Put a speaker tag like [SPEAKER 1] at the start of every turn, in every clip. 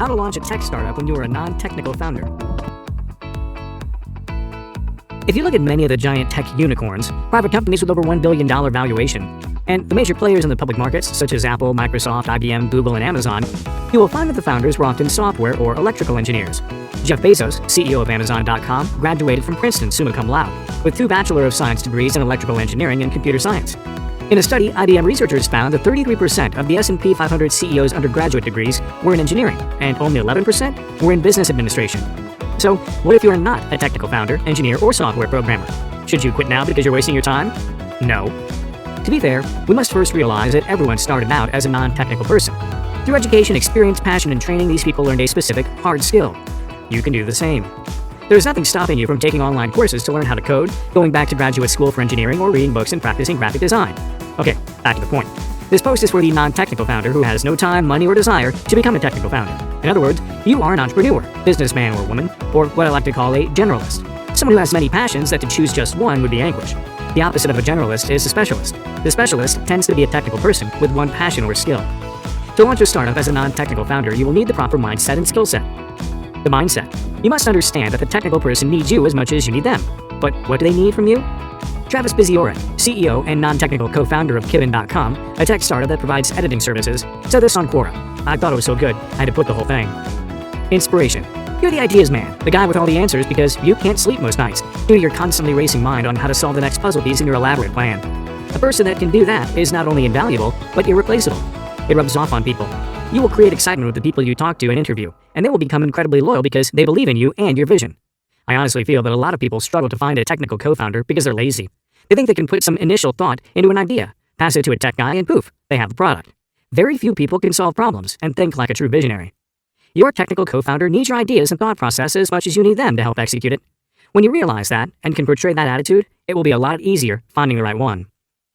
[SPEAKER 1] How to launch a tech startup when you are a non-technical founder. If you look at many of the giant tech unicorns, private companies with over $1 billion valuation, and the major players in the public markets such as Apple, Microsoft, IBM, Google, and Amazon, you will find that the founders were often software or electrical engineers. Jeff Bezos, CEO of Amazon.com, graduated from Princeton summa cum laude with 2 Bachelor of Science degrees in electrical engineering and computer science. In a study, IBM researchers found that 33% of the S&P 500 CEOs' undergraduate degrees were in engineering, and only 11% were in business administration. So, what if you're not a technical founder, engineer, or software programmer? Should you quit now because you're wasting your time? No. To be fair, we must first realize that everyone started out as a non-technical person. Through education, experience, passion, and training, these people learned a specific, hard skill. You can do the same. There's nothing stopping you from taking online courses to learn how to code, going back to graduate school for engineering, or reading books and practicing graphic design. Okay, back to the point. This post is for the non-technical founder who has no time, money, or desire to become a technical founder. In other words, you are an entrepreneur, businessman or woman, or what I like to call a generalist. Someone who has many passions that to choose just one would be anguish. The opposite of a generalist is a specialist. The specialist tends to be a technical person with one passion or skill. To launch a startup as a non-technical founder, you will need the proper mindset and skill set. The mindset. You must understand that the technical person needs you as much as you need them. But what do they need from you? Travis Bizioren, CEO and non-technical co-founder of Kibin.com, a tech startup that provides editing services, said this on Quora. I thought it was so good, I had to put the whole thing. Inspiration. You're the ideas man, the guy with all the answers because you can't sleep most nights due to your constantly racing mind on how to solve the next puzzle piece in your elaborate plan. A person that can do that is not only invaluable, but irreplaceable. It rubs off on people. You will create excitement with the people you talk to and interview, and they will become incredibly loyal because they believe in you and your vision. I honestly feel that a lot of people struggle to find a technical co-founder because they're lazy. They think they can put some initial thought into an idea, pass it to a tech guy, and poof, they have a product. Very few people can solve problems and think like a true visionary. Your technical co-founder needs your ideas and thought process as much as you need them to help execute it. When you realize that and can portray that attitude, it will be a lot easier finding the right one.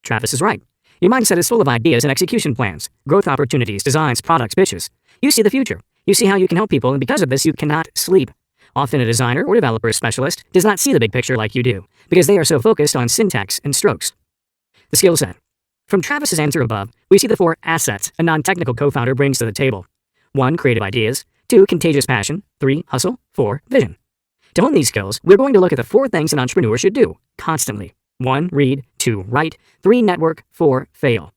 [SPEAKER 1] Travis is right. Your mindset is full of ideas and execution plans, growth opportunities, designs, products, pitches. You see the future. You see how you can help people, and because of this, you cannot sleep. Often a designer or developer specialist does not see the big picture like you do, because they are so focused on syntax and strokes. The skill set. From Travis's answer above, we see the 4 assets a non-technical co-founder brings to the table. 1. Creative ideas. 2. Contagious passion. 3. Hustle. 4. Vision. To hone these skills, we're going to look at the 4 things an entrepreneur should do, constantly. 1. Read. 2. Write. 3. Network. 4. Fail.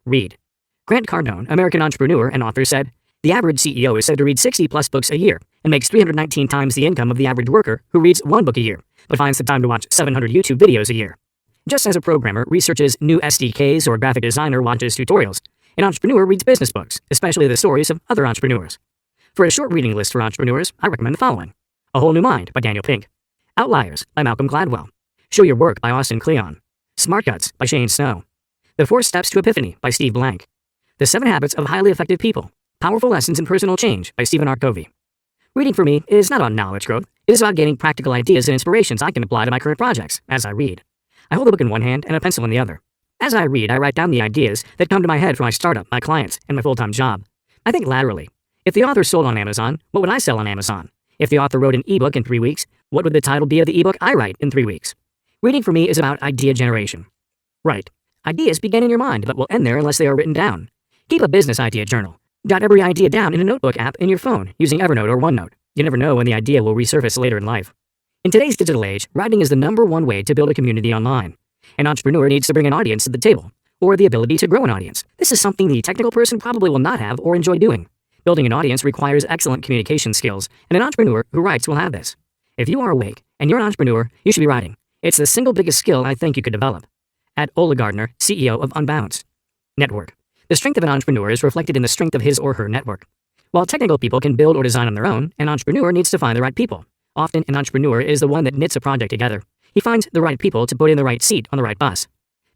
[SPEAKER 1] Read. Grant Cardone, American entrepreneur and author, said, "The average CEO is said to read 60-plus books a year and makes 319 times the income of the average worker who reads 1 book a year, but finds the time to watch 700 YouTube videos a year." Just as a programmer researches new SDKs or a graphic designer watches tutorials, an entrepreneur reads business books, especially the stories of other entrepreneurs. For a short reading list for entrepreneurs, I recommend the following. A Whole New Mind by Daniel Pink. Outliers by Malcolm Gladwell. Show Your Work by Austin Kleon. Smart Cuts by Shane Snow. The 4 Steps to Epiphany by Steve Blank. The 7 Habits of Highly Effective People. Powerful Lessons in Personal Change by Stephen R. Covey. Reading for me is not about knowledge growth. It is about gaining practical ideas and inspirations I can apply to my current projects as I read. I hold a book in one hand and a pencil in the other. As I read, I write down the ideas that come to my head for my startup, my clients, and my full-time job. I think laterally. If the author sold on Amazon, what would I sell on Amazon? If the author wrote an ebook in 3 weeks, what would the title be of the ebook I write in 3 weeks? Reading for me is about idea generation. Right. Ideas begin in your mind, but will end there unless they are written down. Keep a business idea journal. Jot every idea down in a notebook app in your phone using Evernote or OneNote. You never know when the idea will resurface later in life. In today's digital age, writing is the #1 way to build a community online. An entrepreneur needs to bring an audience to the table, or the ability to grow an audience. This is something the technical person probably will not have or enjoy doing. Building an audience requires excellent communication skills, and an entrepreneur who writes will have this. If you are awake and you're an entrepreneur, you should be writing. It's the single biggest skill I think you could develop. At Ola Gardner, CEO of Unbalanced. Network. The strength of an entrepreneur is reflected in the strength of his or her network. While technical people can build or design on their own, an entrepreneur needs to find the right people. Often, an entrepreneur is the one that knits a project together. He finds the right people to put in the right seat on the right bus.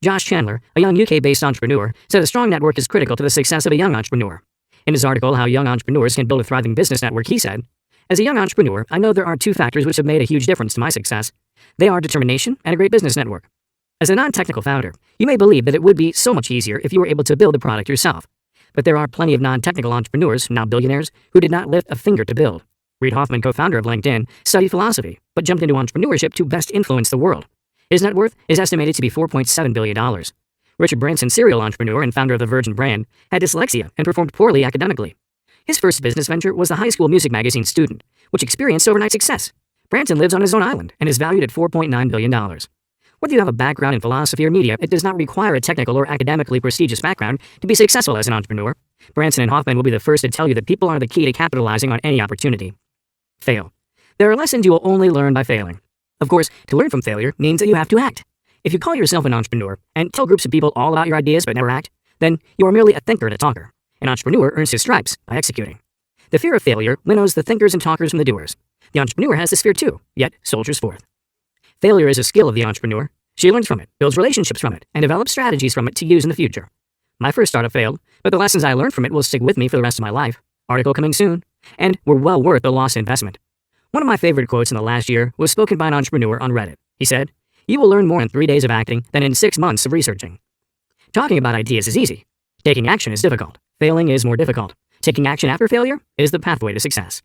[SPEAKER 1] Josh Chandler, a young UK-based entrepreneur, said a strong network is critical to the success of a young entrepreneur. In his article, How Young Entrepreneurs Can Build a Thriving Business Network, he said, "As a young entrepreneur, I know there are 2 factors which have made a huge difference to my success. They are determination and a great business network. As a non-technical founder, you may believe that it would be so much easier if you were able to build the product yourself. But there are plenty of non-technical entrepreneurs, now billionaires, who did not lift a finger to build. Reid Hoffman, co-founder of LinkedIn, studied philosophy, but jumped into entrepreneurship to best influence the world. His net worth is estimated to be $4.7 billion. Richard Branson, serial entrepreneur and founder of the Virgin brand, had dyslexia and performed poorly academically. His first business venture was the high school music magazine Student, which experienced overnight success. Branson lives on his own island and is valued at $4.9 billion. Whether you have a background in philosophy or media, it does not require a technical or academically prestigious background to be successful as an entrepreneur. Branson and Hoffman will be the first to tell you that people are the key to capitalizing on any opportunity. Fail. There are lessons you will only learn by failing. Of course, to learn from failure means that you have to act. If you call yourself an entrepreneur and tell groups of people all about your ideas but never act, then you are merely a thinker and a talker. An entrepreneur earns his stripes by executing. The fear of failure winnows the thinkers and talkers from the doers. The entrepreneur has this fear too, yet soldiers forth. Failure is a skill of the entrepreneur. She learns from it, builds relationships from it, and develops strategies from it to use in the future. My first startup failed, but the lessons I learned from it will stick with me for the rest of my life. Article coming soon. And were well worth the lost investment. One of my favorite quotes in the last year was spoken by an entrepreneur on Reddit. He said, "You will learn more in 3 days of acting than in 6 months of researching." Talking about ideas is easy. Taking action is difficult. Failing is more difficult. Taking action after failure is the pathway to success.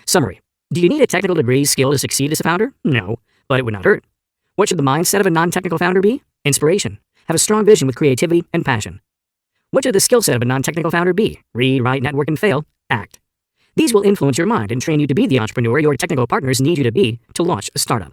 [SPEAKER 1] Summary. Do you need a technical degree skill to succeed as a founder? No, but it would not hurt. What should the mindset of a non-technical founder be? Inspiration. Have a strong vision with creativity and passion. What should the skill set of a non-technical founder be? Read, write, network, and fail. Act. These will influence your mind and train you to be the entrepreneur your technical partners need you to be to launch a startup.